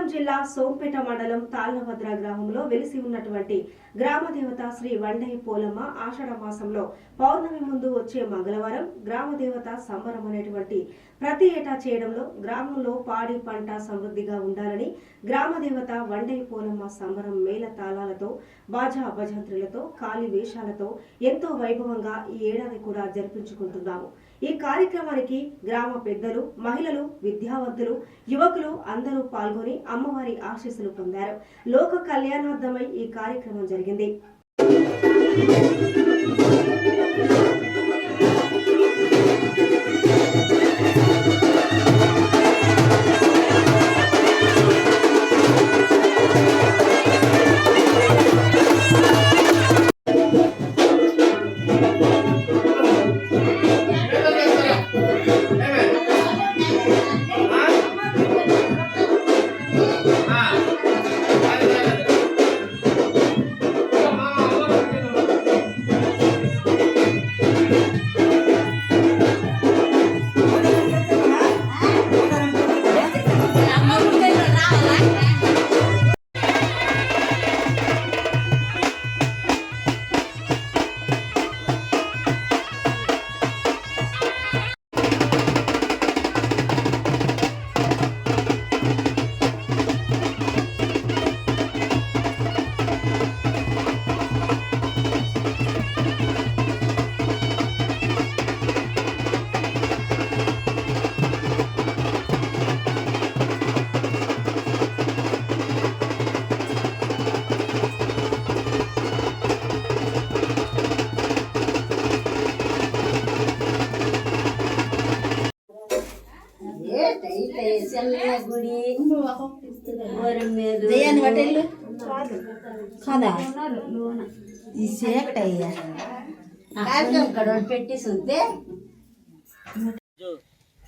శ్రీకాకుళం జిల్లా సోంపేట మండలం తాళ్లభద్ర గ్రామంలో వెలిసి ఉన్నటువంటి గ్రామదేవత శ్రీ వండయ్య పోలమ్మ ఆషాఢ మాసంలో పౌర్ణమి ముందు వచ్చే మంగళవారం గ్రామదేవత సంబరం అనేటువంటి ప్రతి ఏటా చేయడంలో గ్రామంలో పాడి పంట సమృద్ధిగా ఉండాలని గ్రామదేవత వండయ్య పోలమ్మ సంబరం మేళ తాళాలతో బాజా భజంత్రులతో కాలి వేషాలతో ఎంతో వైభవంగా ఈ ఏడాది కూడా జరిపించుకుంటున్నాము। ఈ కార్యక్రమానికి గ్రామ పెద్దలు, మహిళలు, విద్యావంతులు, యువకులు అందరూ పాల్గొని అమ్మవారి ఆశీస్సులు పొందారు। లోక కళ్యాణార్థమై ఈ కార్యక్రమం జరిగింది।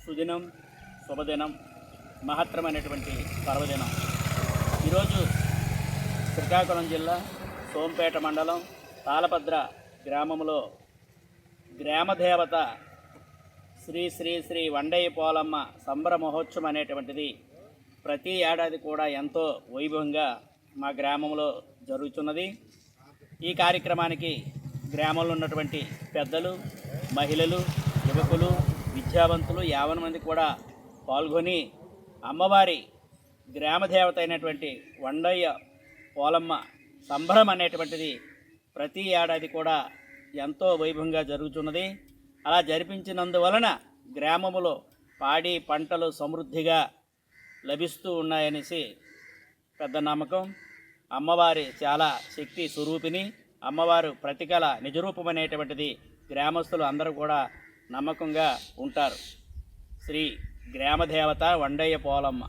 సుదినం, శుభదినం, మహత్తరమైనటువంటి పర్వదినం। ఈరోజు శ్రీకాకుళం జిల్లా సోంపేట మండలం తాళభద్ర గ్రామంలో గ్రామదేవత శ్రీ శ్రీ శ్రీ వండయ్య పోలమ్మ సంబర మహోత్సవం అనేటువంటిది ప్రతి ఏడాది కూడా ఎంతో వైభవంగా మా గ్రామంలో జరుగుతున్నది। ఈ కార్యక్రమానికి గ్రామంలో ఉన్నటువంటి పెద్దలు, మహిళలు, యువకులు, విద్యావంతులు 50 మంది కూడా పాల్గొని అమ్మవారి గ్రామదేవత అయినటువంటి వండయ్య పోలమ్మ సంబరం అనేటువంటిది ప్రతి ఏడాది కూడా ఎంతో వైభవంగా జరుగుతున్నది। అలా జరిపించినందువలన గ్రామములో పాడి పంటలు సమృద్ధిగా లభిస్తూ ఉన్నాయనేసి పెద్ద నమ్మకం। అమ్మవారి చాలా శక్తి స్వరూపిణి, అమ్మవారు ప్రతికల నిజరూపమనేటువంటిది గ్రామస్తులు అందరూ కూడా నమ్మకంగా ఉంటారు। శ్రీ గ్రామదేవత వండయ్య పోలమ్మ।